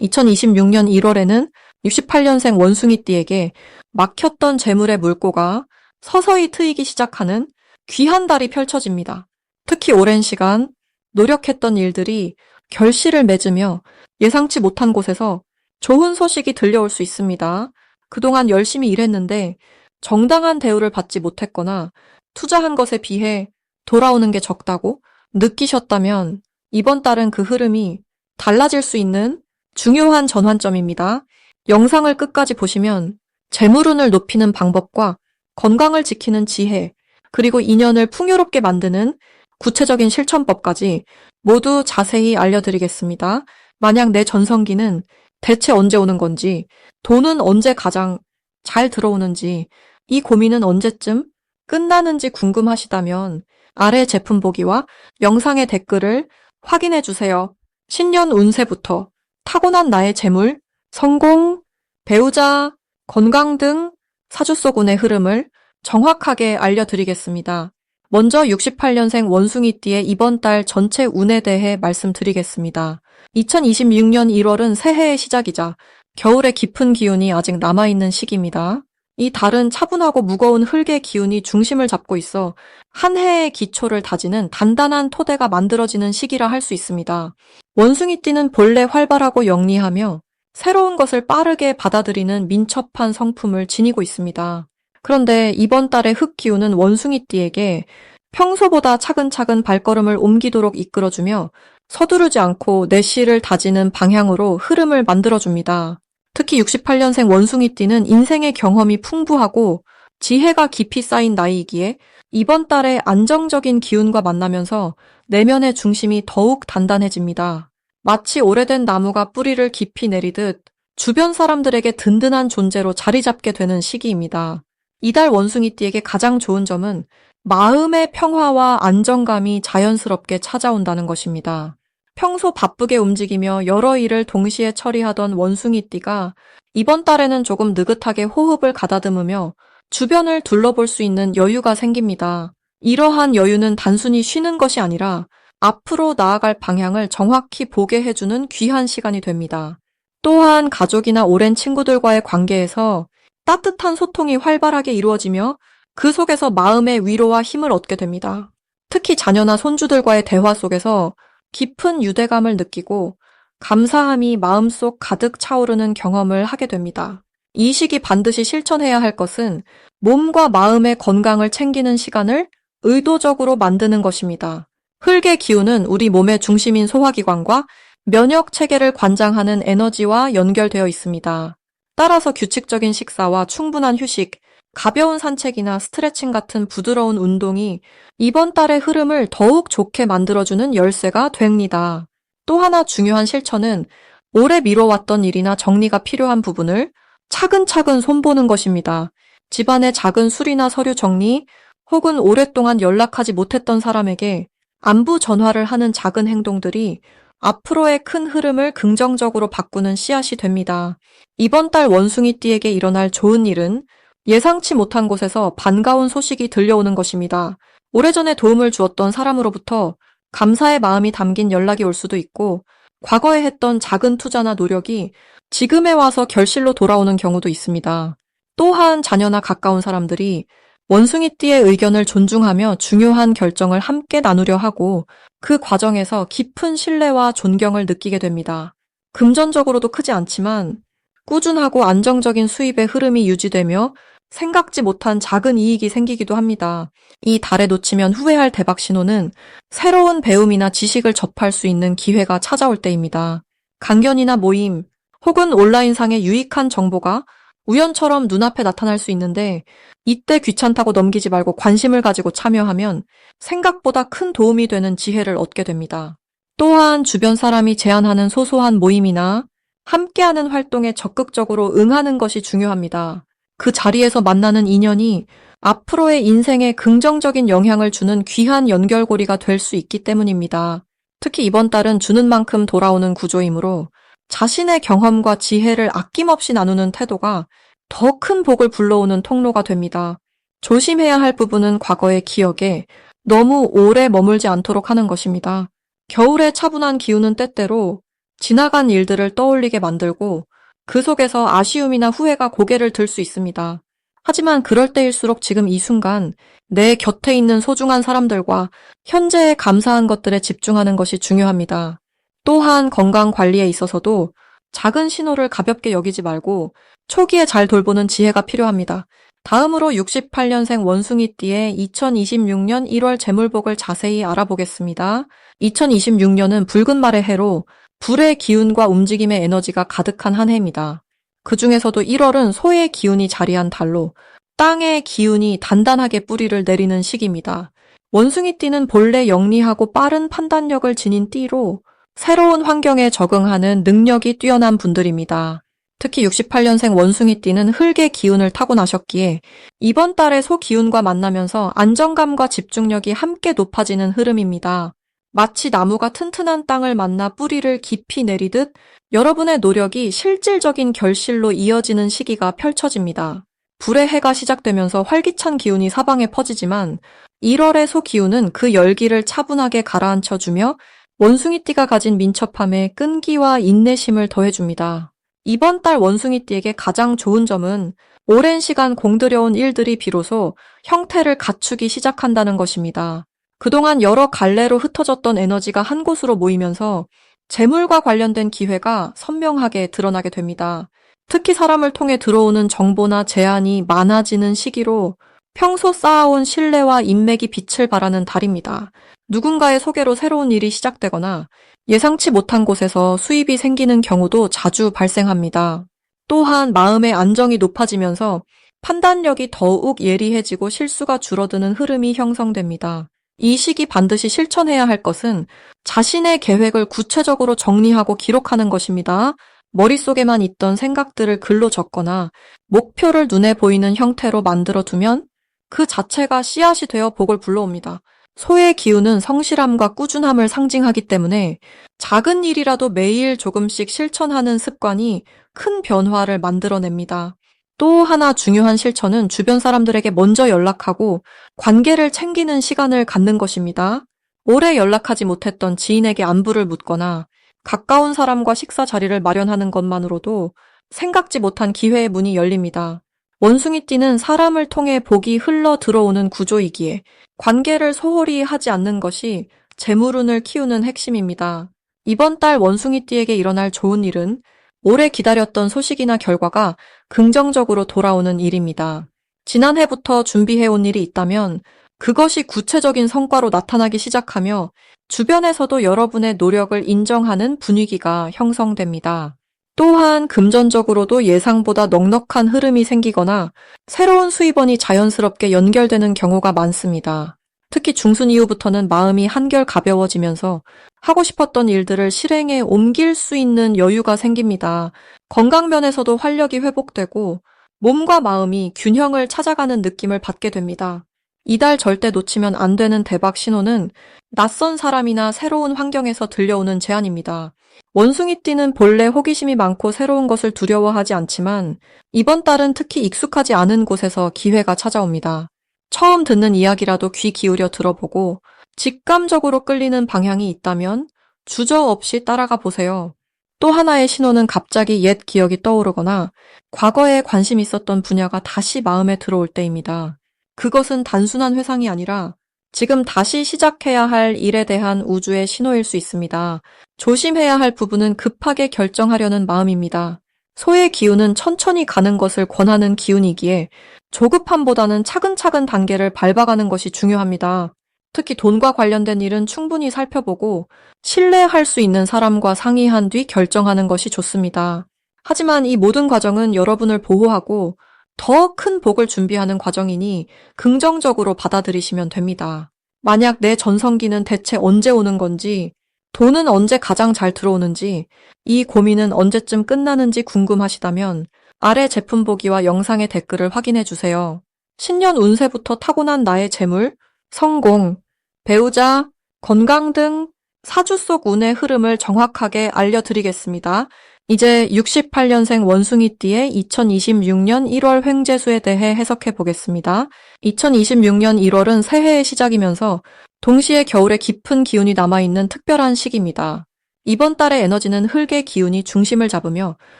2026년 1월에는 68년생 원숭이띠에게 막혔던 재물의 물꼬가 서서히 트이기 시작하는 귀한 달이 펼쳐집니다. 특히 오랜 시간 노력했던 일들이 결실을 맺으며 예상치 못한 곳에서 좋은 소식이 들려올 수 있습니다. 그동안 열심히 일했는데 정당한 대우를 받지 못했거나 투자한 것에 비해 돌아오는 게 적다고 느끼셨다면 이번 달은 그 흐름이 달라질 수 있는 중요한 전환점입니다. 영상을 끝까지 보시면 재물운을 높이는 방법과 건강을 지키는 지혜, 그리고 인연을 풍요롭게 만드는 구체적인 실천법까지 모두 자세히 알려드리겠습니다. 만약 내 전성기는 대체 언제 오는 건지, 돈은 언제 가장 잘 들어오는지, 이 고민은 언제쯤 끝나는지 궁금하시다면 아래 제품 보기와 영상의 댓글을 확인해 주세요. 신년 운세부터 타고난 나의 재물, 성공, 배우자, 건강 등 사주 속 운의 흐름을 정확하게 알려드리겠습니다. 먼저 68년생 원숭이띠의 이번 달 전체 운에 대해 말씀드리겠습니다. 2026년 1월은 새해의 시작이자 겨울의 깊은 기운이 아직 남아있는 시기입니다. 이 달은 차분하고 무거운 흙의 기운이 중심을 잡고 있어 한 해의 기초를 다지는 단단한 토대가 만들어지는 시기라 할 수 있습니다. 원숭이띠는 본래 활발하고 영리하며 새로운 것을 빠르게 받아들이는 민첩한 성품을 지니고 있습니다. 그런데 이번 달의 흙 기운은 원숭이띠에게 평소보다 차근차근 발걸음을 옮기도록 이끌어주며 서두르지 않고 내실을 다지는 방향으로 흐름을 만들어줍니다. 특히 68년생 원숭이띠는 인생의 경험이 풍부하고 지혜가 깊이 쌓인 나이이기에 이번 달에 안정적인 기운과 만나면서 내면의 중심이 더욱 단단해집니다. 마치 오래된 나무가 뿌리를 깊이 내리듯 주변 사람들에게 든든한 존재로 자리 잡게 되는 시기입니다. 이달 원숭이띠에게 가장 좋은 점은 마음의 평화와 안정감이 자연스럽게 찾아온다는 것입니다. 평소 바쁘게 움직이며 여러 일을 동시에 처리하던 원숭이띠가 이번 달에는 조금 느긋하게 호흡을 가다듬으며 주변을 둘러볼 수 있는 여유가 생깁니다. 이러한 여유는 단순히 쉬는 것이 아니라 앞으로 나아갈 방향을 정확히 보게 해주는 귀한 시간이 됩니다. 또한 가족이나 오랜 친구들과의 관계에서 따뜻한 소통이 활발하게 이루어지며 그 속에서 마음의 위로와 힘을 얻게 됩니다. 특히 자녀나 손주들과의 대화 속에서 깊은 유대감을 느끼고 감사함이 마음속 가득 차오르는 경험을 하게 됩니다. 이 시기 반드시 실천해야 할 것은 몸과 마음의 건강을 챙기는 시간을 의도적으로 만드는 것입니다. 흙의 기운은 우리 몸의 중심인 소화기관과 면역 체계를 관장하는 에너지와 연결되어 있습니다. 따라서 규칙적인 식사와 충분한 휴식, 가벼운 산책이나 스트레칭 같은 부드러운 운동이 이번 달의 흐름을 더욱 좋게 만들어주는 열쇠가 됩니다. 또 하나 중요한 실천은 오래 미뤄왔던 일이나 정리가 필요한 부분을 차근차근 손보는 것입니다. 집안의 작은 수리나 서류 정리, 혹은 오랫동안 연락하지 못했던 사람에게 안부 전화를 하는 작은 행동들이 앞으로의 큰 흐름을 긍정적으로 바꾸는 씨앗이 됩니다. 이번 달 원숭이띠에게 일어날 좋은 일은 예상치 못한 곳에서 반가운 소식이 들려오는 것입니다. 오래전에 도움을 주었던 사람으로부터 감사의 마음이 담긴 연락이 올 수도 있고, 과거에 했던 작은 투자나 노력이 지금에 와서 결실로 돌아오는 경우도 있습니다. 또한 자녀나 가까운 사람들이 원숭이띠의 의견을 존중하며 중요한 결정을 함께 나누려 하고 그 과정에서 깊은 신뢰와 존경을 느끼게 됩니다. 금전적으로도 크지 않지만 꾸준하고 안정적인 수입의 흐름이 유지되며 생각지 못한 작은 이익이 생기기도 합니다. 이 달에 놓치면 후회할 대박 신호는 새로운 배움이나 지식을 접할 수 있는 기회가 찾아올 때입니다. 강연이나 모임 혹은 온라인상의 유익한 정보가 우연처럼 눈앞에 나타날 수 있는데 이때 귀찮다고 넘기지 말고 관심을 가지고 참여하면 생각보다 큰 도움이 되는 지혜를 얻게 됩니다. 또한 주변 사람이 제안하는 소소한 모임이나 함께하는 활동에 적극적으로 응하는 것이 중요합니다. 그 자리에서 만나는 인연이 앞으로의 인생에 긍정적인 영향을 주는 귀한 연결고리가 될 수 있기 때문입니다. 특히 이번 달은 주는 만큼 돌아오는 구조이므로 자신의 경험과 지혜를 아낌없이 나누는 태도가 더 큰 복을 불러오는 통로가 됩니다. 조심해야 할 부분은 과거의 기억에 너무 오래 머물지 않도록 하는 것입니다. 겨울의 차분한 기운은 때때로 지나간 일들을 떠올리게 만들고 그 속에서 아쉬움이나 후회가 고개를 들 수 있습니다. 하지만 그럴 때일수록 지금 이 순간 내 곁에 있는 소중한 사람들과 현재에 감사한 것들에 집중하는 것이 중요합니다. 또한 건강 관리에 있어서도 작은 신호를 가볍게 여기지 말고 초기에 잘 돌보는 지혜가 필요합니다. 다음으로 68년생 원숭이띠의 2026년 1월 재물복을 자세히 알아보겠습니다. 2026년은 붉은 말의 해로 불의 기운과 움직임의 에너지가 가득한 한 해입니다. 그 중에서도 1월은 소의 기운이 자리한 달로 땅의 기운이 단단하게 뿌리를 내리는 시기입니다. 원숭이띠는 본래 영리하고 빠른 판단력을 지닌 띠로 새로운 환경에 적응하는 능력이 뛰어난 분들입니다. 특히 68년생 원숭이띠는 흙의 기운을 타고나셨기에 이번 달에 소 기운과 만나면서 안정감과 집중력이 함께 높아지는 흐름입니다. 마치 나무가 튼튼한 땅을 만나 뿌리를 깊이 내리듯 여러분의 노력이 실질적인 결실로 이어지는 시기가 펼쳐집니다. 불의 해가 시작되면서 활기찬 기운이 사방에 퍼지지만 1월의 소 기운은 그 열기를 차분하게 가라앉혀주며 원숭이띠가 가진 민첩함에 끈기와 인내심을 더해줍니다. 이번 달 원숭이띠에게 가장 좋은 점은 오랜 시간 공들여온 일들이 비로소 형태를 갖추기 시작한다는 것입니다. 그동안 여러 갈래로 흩어졌던 에너지가 한 곳으로 모이면서 재물과 관련된 기회가 선명하게 드러나게 됩니다. 특히 사람을 통해 들어오는 정보나 제안이 많아지는 시기로 평소 쌓아온 신뢰와 인맥이 빛을 발하는 달입니다. 누군가의 소개로 새로운 일이 시작되거나 예상치 못한 곳에서 수입이 생기는 경우도 자주 발생합니다. 또한 마음의 안정이 높아지면서 판단력이 더욱 예리해지고 실수가 줄어드는 흐름이 형성됩니다. 이 시기 반드시 실천해야 할 것은 자신의 계획을 구체적으로 정리하고 기록하는 것입니다. 머릿속에만 있던 생각들을 글로 적거나 목표를 눈에 보이는 형태로 만들어두면 그 자체가 씨앗이 되어 복을 불러옵니다. 소의 기운은 성실함과 꾸준함을 상징하기 때문에 작은 일이라도 매일 조금씩 실천하는 습관이 큰 변화를 만들어냅니다. 또 하나 중요한 실천은 주변 사람들에게 먼저 연락하고 관계를 챙기는 시간을 갖는 것입니다. 오래 연락하지 못했던 지인에게 안부를 묻거나 가까운 사람과 식사 자리를 마련하는 것만으로도 생각지 못한 기회의 문이 열립니다. 원숭이띠는 사람을 통해 복이 흘러 들어오는 구조이기에 관계를 소홀히 하지 않는 것이 재물운을 키우는 핵심입니다. 이번 달 원숭이띠에게 일어날 좋은 일은 오래 기다렸던 소식이나 결과가 긍정적으로 돌아오는 일입니다. 지난해부터 준비해온 일이 있다면 그것이 구체적인 성과로 나타나기 시작하며 주변에서도 여러분의 노력을 인정하는 분위기가 형성됩니다. 또한 금전적으로도 예상보다 넉넉한 흐름이 생기거나 새로운 수입원이 자연스럽게 연결되는 경우가 많습니다. 특히 중순 이후부터는 마음이 한결 가벼워지면서 하고 싶었던 일들을 실행에 옮길 수 있는 여유가 생깁니다. 건강 면에서도 활력이 회복되고 몸과 마음이 균형을 찾아가는 느낌을 받게 됩니다. 이달 절대 놓치면 안 되는 대박 신호는 낯선 사람이나 새로운 환경에서 들려오는 제안입니다. 원숭이띠는 본래 호기심이 많고 새로운 것을 두려워하지 않지만 이번 달은 특히 익숙하지 않은 곳에서 기회가 찾아옵니다. 처음 듣는 이야기라도 귀 기울여 들어보고 직감적으로 끌리는 방향이 있다면 주저없이 따라가 보세요. 또 하나의 신호는 갑자기 옛 기억이 떠오르거나 과거에 관심 있었던 분야가 다시 마음에 들어올 때입니다. 그것은 단순한 회상이 아니라 지금 다시 시작해야 할 일에 대한 우주의 신호일 수 있습니다. 조심해야 할 부분은 급하게 결정하려는 마음입니다. 소의 기운은 천천히 가는 것을 권하는 기운이기에 조급함보다는 차근차근 단계를 밟아가는 것이 중요합니다. 특히 돈과 관련된 일은 충분히 살펴보고 신뢰할 수 있는 사람과 상의한 뒤 결정하는 것이 좋습니다. 하지만 이 모든 과정은 여러분을 보호하고 더 큰 복을 준비하는 과정이니 긍정적으로 받아들이시면 됩니다. 만약 내 전성기는 대체 언제 오는 건지, 돈은 언제 가장 잘 들어오는지, 이 고민은 언제쯤 끝나는지 궁금하시다면 아래 제품 보기와 영상의 댓글을 확인해 주세요. 신년 운세부터 타고난 나의 재물, 성공, 배우자, 건강 등 사주 속 운의 흐름을 정확하게 알려드리겠습니다. 이제 68년생 원숭이띠의 2026년 1월 횡재수에 대해 해석해 보겠습니다. 2026년 1월은 새해의 시작이면서 동시에 겨울의 깊은 기운이 남아있는 특별한 시기입니다. 이번 달의 에너지는 흙의 기운이 중심을 잡으며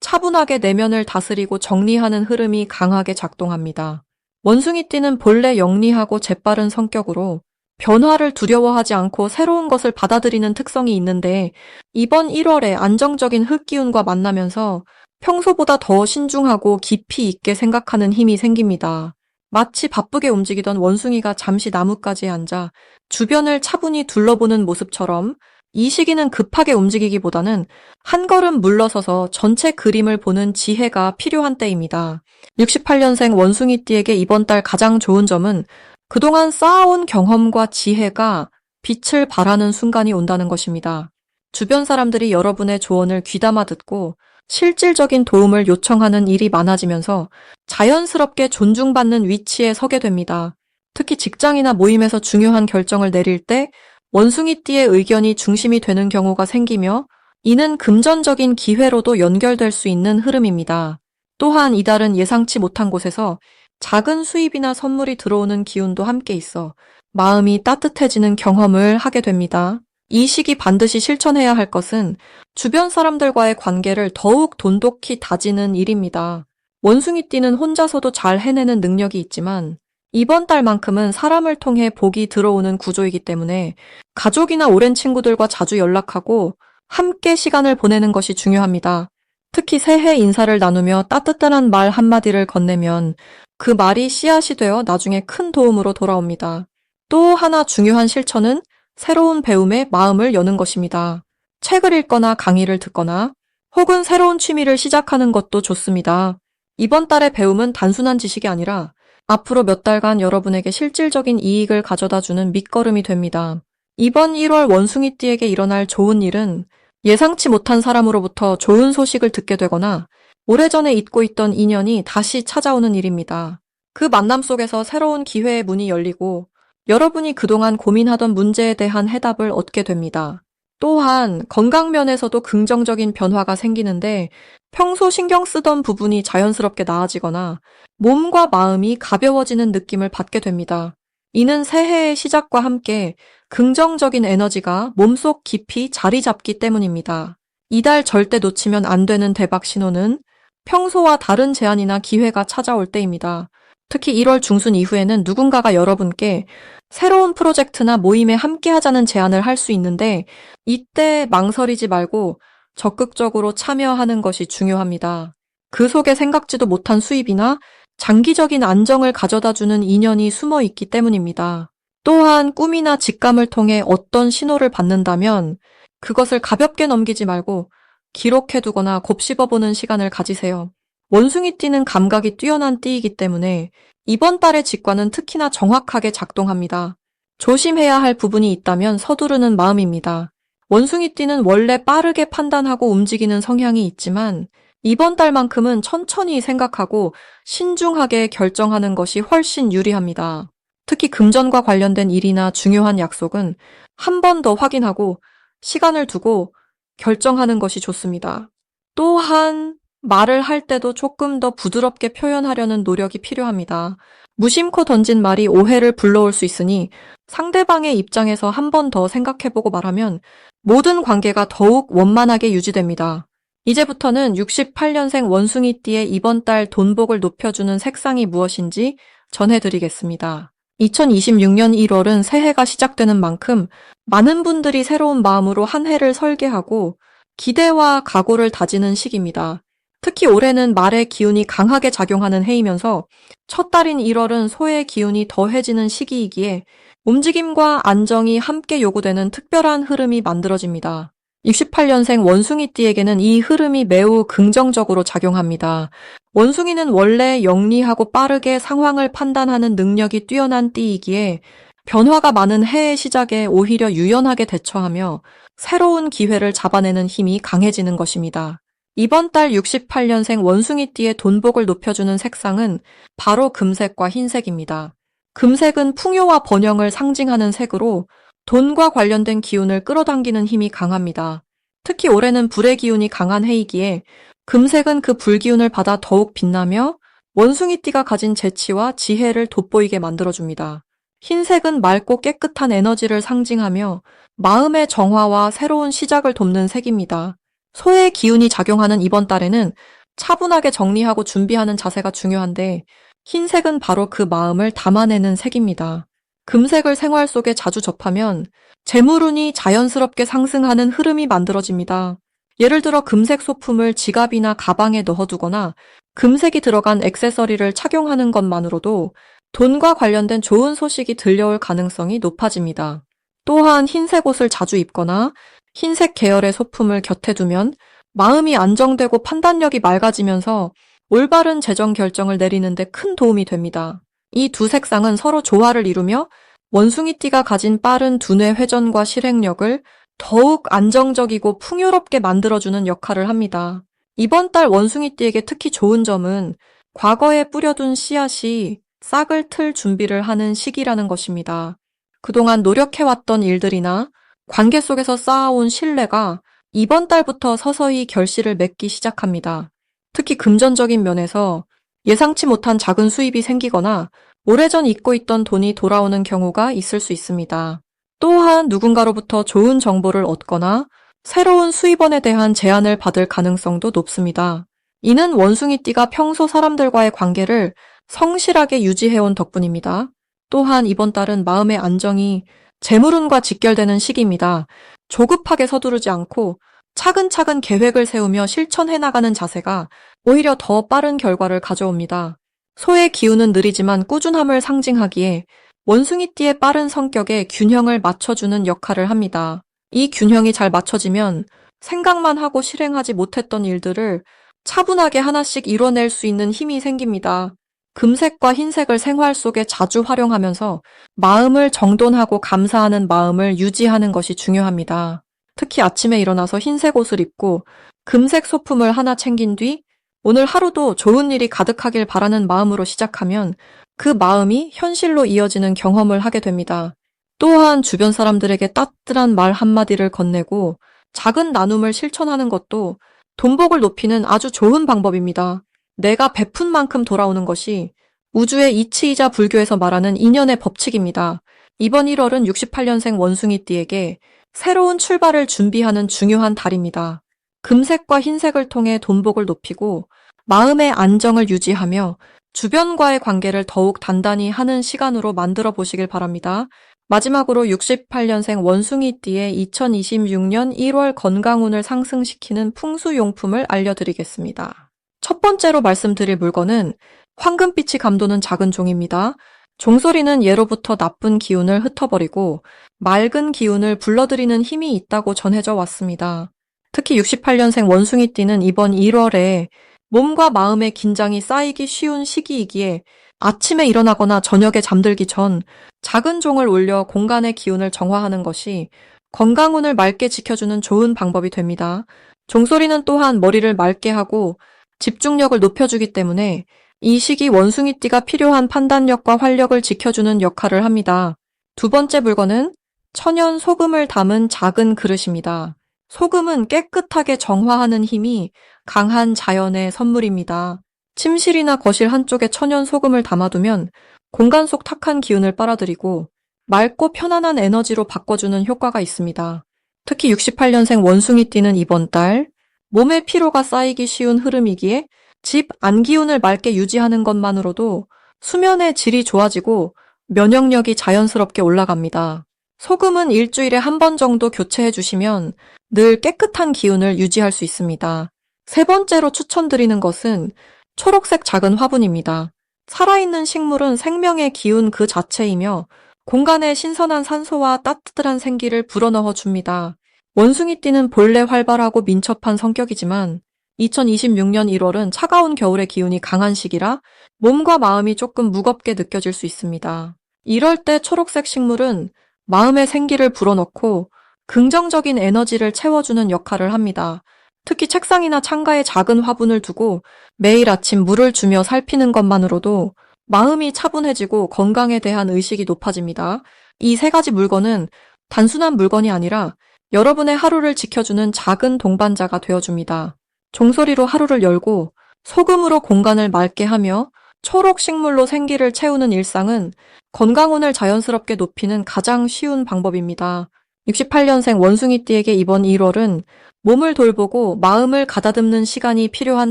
차분하게 내면을 다스리고 정리하는 흐름이 강하게 작동합니다. 원숭이띠는 본래 영리하고 재빠른 성격으로 변화를 두려워하지 않고 새로운 것을 받아들이는 특성이 있는데 이번 1월에 안정적인 흙 기운과 만나면서 평소보다 더 신중하고 깊이 있게 생각하는 힘이 생깁니다. 마치 바쁘게 움직이던 원숭이가 잠시 나뭇가지에 앉아 주변을 차분히 둘러보는 모습처럼 이 시기는 급하게 움직이기보다는 한 걸음 물러서서 전체 그림을 보는 지혜가 필요한 때입니다. 68년생 원숭이띠에게 이번 달 가장 좋은 점은 그동안 쌓아온 경험과 지혜가 빛을 발하는 순간이 온다는 것입니다. 주변 사람들이 여러분의 조언을 귀담아 듣고 실질적인 도움을 요청하는 일이 많아지면서 자연스럽게 존중받는 위치에 서게 됩니다. 특히 직장이나 모임에서 중요한 결정을 내릴 때 원숭이띠의 의견이 중심이 되는 경우가 생기며 이는 금전적인 기회로도 연결될 수 있는 흐름입니다. 또한 이달은 예상치 못한 곳에서 작은 수입이나 선물이 들어오는 기운도 함께 있어 마음이 따뜻해지는 경험을 하게 됩니다. 이 시기 반드시 실천해야 할 것은 주변 사람들과의 관계를 더욱 돈독히 다지는 일입니다. 원숭이띠는 혼자서도 잘 해내는 능력이 있지만 이번 달만큼은 사람을 통해 복이 들어오는 구조이기 때문에 가족이나 오랜 친구들과 자주 연락하고 함께 시간을 보내는 것이 중요합니다. 특히 새해 인사를 나누며 따뜻한 말 한마디를 건네면 그 말이 씨앗이 되어 나중에 큰 도움으로 돌아옵니다. 또 하나 중요한 실천은 새로운 배움에 마음을 여는 것입니다. 책을 읽거나 강의를 듣거나 혹은 새로운 취미를 시작하는 것도 좋습니다. 이번 달의 배움은 단순한 지식이 아니라 앞으로 몇 달간 여러분에게 실질적인 이익을 가져다주는 밑거름이 됩니다. 이번 1월 원숭이띠에게 일어날 좋은 일은 예상치 못한 사람으로부터 좋은 소식을 듣게 되거나 오래전에 잊고 있던 인연이 다시 찾아오는 일입니다. 그 만남 속에서 새로운 기회의 문이 열리고 여러분이 그동안 고민하던 문제에 대한 해답을 얻게 됩니다. 또한 건강면에서도 긍정적인 변화가 생기는데 평소 신경 쓰던 부분이 자연스럽게 나아지거나 몸과 마음이 가벼워지는 느낌을 받게 됩니다. 이는 새해의 시작과 함께 긍정적인 에너지가 몸속 깊이 자리 잡기 때문입니다. 이달 절대 놓치면 안 되는 대박 신호는 평소와 다른 제안이나 기회가 찾아올 때입니다. 특히 1월 중순 이후에는 누군가가 여러분께 새로운 프로젝트나 모임에 함께 하자는 제안을 할 수 있는데 이때 망설이지 말고 적극적으로 참여하는 것이 중요합니다. 그 속에 생각지도 못한 수입이나 장기적인 안정을 가져다주는 인연이 숨어 있기 때문입니다. 또한 꿈이나 직감을 통해 어떤 신호를 받는다면 그것을 가볍게 넘기지 말고 기록해두거나 곱씹어보는 시간을 가지세요. 원숭이띠는 감각이 뛰어난 띠이기 때문에 이번 달의 직관은 특히나 정확하게 작동합니다. 조심해야 할 부분이 있다면 서두르는 마음입니다. 원숭이띠는 원래 빠르게 판단하고 움직이는 성향이 있지만 이번 달만큼은 천천히 생각하고 신중하게 결정하는 것이 훨씬 유리합니다. 특히 금전과 관련된 일이나 중요한 약속은 한 번 더 확인하고 시간을 두고 결정하는 것이 좋습니다. 또한 말을 할 때도 조금 더 부드럽게 표현하려는 노력이 필요합니다. 무심코 던진 말이 오해를 불러올 수 있으니 상대방의 입장에서 한 번 더 생각해보고 말하면 모든 관계가 더욱 원만하게 유지됩니다. 이제부터는 68년생 원숭이띠의 이번 달 돈복을 높여주는 색상이 무엇인지 전해드리겠습니다. 2026년 1월은 새해가 시작되는 만큼 많은 분들이 새로운 마음으로 한 해를 설계하고 기대와 각오를 다지는 시기입니다. 특히 올해는 말의 기운이 강하게 작용하는 해이면서 첫 달인 1월은 소의 기운이 더해지는 시기이기에 움직임과 안정이 함께 요구되는 특별한 흐름이 만들어집니다. 68년생 원숭이띠에게는 이 흐름이 매우 긍정적으로 작용합니다. 원숭이는 원래 영리하고 빠르게 상황을 판단하는 능력이 뛰어난 띠이기에 변화가 많은 해의 시작에 오히려 유연하게 대처하며 새로운 기회를 잡아내는 힘이 강해지는 것입니다. 이번 달 68년생 원숭이띠의 돈복을 높여주는 색상은 바로 금색과 흰색입니다. 금색은 풍요와 번영을 상징하는 색으로 돈과 관련된 기운을 끌어당기는 힘이 강합니다. 특히 올해는 불의 기운이 강한 해이기에 금색은 그 불기운을 받아 더욱 빛나며 원숭이띠가 가진 재치와 지혜를 돋보이게 만들어줍니다. 흰색은 맑고 깨끗한 에너지를 상징하며 마음의 정화와 새로운 시작을 돕는 색입니다. 소의 기운이 작용하는 이번 달에는 차분하게 정리하고 준비하는 자세가 중요한데 흰색은 바로 그 마음을 담아내는 색입니다. 금색을 생활 속에 자주 접하면 재물운이 자연스럽게 상승하는 흐름이 만들어집니다. 예를 들어 금색 소품을 지갑이나 가방에 넣어두거나 금색이 들어간 액세서리를 착용하는 것만으로도 돈과 관련된 좋은 소식이 들려올 가능성이 높아집니다. 또한 흰색 옷을 자주 입거나 흰색 계열의 소품을 곁에 두면 마음이 안정되고 판단력이 맑아지면서 올바른 재정 결정을 내리는 데 큰 도움이 됩니다. 이 두 색상은 서로 조화를 이루며 원숭이띠가 가진 빠른 두뇌 회전과 실행력을 더욱 안정적이고 풍요롭게 만들어주는 역할을 합니다. 이번 달 원숭이띠에게 특히 좋은 점은 과거에 뿌려둔 씨앗이 싹을 틀 준비를 하는 시기라는 것입니다. 그동안 노력해왔던 일들이나 관계 속에서 쌓아온 신뢰가 이번 달부터 서서히 결실을 맺기 시작합니다. 특히 금전적인 면에서 예상치 못한 작은 수입이 생기거나 오래전 잊고 있던 돈이 돌아오는 경우가 있을 수 있습니다. 또한 누군가로부터 좋은 정보를 얻거나 새로운 수입원에 대한 제안을 받을 가능성도 높습니다. 이는 원숭이띠가 평소 사람들과의 관계를 성실하게 유지해온 덕분입니다. 또한 이번 달은 마음의 안정이 재물운과 직결되는 시기입니다. 조급하게 서두르지 않고 차근차근 계획을 세우며 실천해 나가는 자세가 오히려 더 빠른 결과를 가져옵니다. 소의 기운은 느리지만 꾸준함을 상징하기에 원숭이띠의 빠른 성격에 균형을 맞춰주는 역할을 합니다. 이 균형이 잘 맞춰지면 생각만 하고 실행하지 못했던 일들을 차분하게 하나씩 이뤄낼 수 있는 힘이 생깁니다. 금색과 흰색을 생활 속에 자주 활용하면서 마음을 정돈하고 감사하는 마음을 유지하는 것이 중요합니다. 특히 아침에 일어나서 흰색 옷을 입고 금색 소품을 하나 챙긴 뒤 오늘 하루도 좋은 일이 가득하길 바라는 마음으로 시작하면 그 마음이 현실로 이어지는 경험을 하게 됩니다. 또한 주변 사람들에게 따뜻한 말 한마디를 건네고 작은 나눔을 실천하는 것도 돈복을 높이는 아주 좋은 방법입니다. 내가 베푼 만큼 돌아오는 것이 우주의 이치이자 불교에서 말하는 인연의 법칙입니다. 이번 1월은 68년생 원숭이띠에게 새로운 출발을 준비하는 중요한 달입니다. 금색과 흰색을 통해 돈복을 높이고 마음의 안정을 유지하며 주변과의 관계를 더욱 단단히 하는 시간으로 만들어 보시길 바랍니다. 마지막으로 68년생 원숭이띠의 2026년 1월 건강운을 상승시키는 풍수용품을 알려드리겠습니다. 첫 번째로 말씀드릴 물건은 황금빛이 감도는 작은 종입니다. 종소리는 예로부터 나쁜 기운을 흩어버리고 맑은 기운을 불러들이는 힘이 있다고 전해져 왔습니다. 특히 68년생 원숭이띠는 이번 1월에 몸과 마음의 긴장이 쌓이기 쉬운 시기이기에 아침에 일어나거나 저녁에 잠들기 전 작은 종을 올려 공간의 기운을 정화하는 것이 건강운을 맑게 지켜주는 좋은 방법이 됩니다. 종소리는 또한 머리를 맑게 하고 집중력을 높여주기 때문에 이 시기 원숭이띠가 필요한 판단력과 활력을 지켜주는 역할을 합니다. 두 번째 물건은 천연 소금을 담은 작은 그릇입니다. 소금은 깨끗하게 정화하는 힘이 강한 자연의 선물입니다. 침실이나 거실 한쪽에 천연 소금을 담아두면 공간 속 탁한 기운을 빨아들이고 맑고 편안한 에너지로 바꿔주는 효과가 있습니다. 특히 68년생 원숭이띠는 이번 달 몸의 피로가 쌓이기 쉬운 흐름이기에 집 안기운을 맑게 유지하는 것만으로도 수면의 질이 좋아지고 면역력이 자연스럽게 올라갑니다. 소금은 일주일에 한 번 정도 교체해 주시면 늘 깨끗한 기운을 유지할 수 있습니다. 세 번째로 추천드리는 것은 초록색 작은 화분입니다. 살아있는 식물은 생명의 기운 그 자체이며 공간에 신선한 산소와 따뜻한 생기를 불어넣어 줍니다. 원숭이띠는 본래 활발하고 민첩한 성격이지만 2026년 1월은 차가운 겨울의 기운이 강한 시기라 몸과 마음이 조금 무겁게 느껴질 수 있습니다. 이럴 때 초록색 식물은 마음의 생기를 불어넣고 긍정적인 에너지를 채워주는 역할을 합니다. 특히 책상이나 창가에 작은 화분을 두고 매일 아침 물을 주며 살피는 것만으로도 마음이 차분해지고 건강에 대한 의식이 높아집니다. 이 세 가지 물건은 단순한 물건이 아니라 여러분의 하루를 지켜주는 작은 동반자가 되어줍니다. 종소리로 하루를 열고 소금으로 공간을 맑게 하며 초록 식물로 생기를 채우는 일상은 건강운을 자연스럽게 높이는 가장 쉬운 방법입니다. 68년생 원숭이띠에게 이번 1월은 몸을 돌보고 마음을 가다듬는 시간이 필요한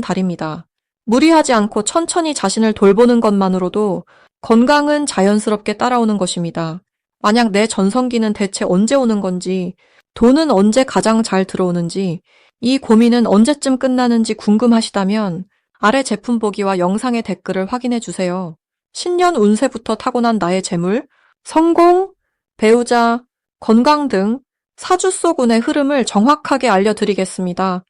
달입니다. 무리하지 않고 천천히 자신을 돌보는 것만으로도 건강은 자연스럽게 따라오는 것입니다. 만약 내 전성기는 대체 언제 오는 건지, 돈은 언제 가장 잘 들어오는지, 이 고민은 언제쯤 끝나는지 궁금하시다면 아래 제품 보기와 영상의 댓글을 확인해 주세요. 신년 운세부터 타고난 나의 재물, 성공, 배우자, 건강 등 사주 속 운의 흐름을 정확하게 알려드리겠습니다.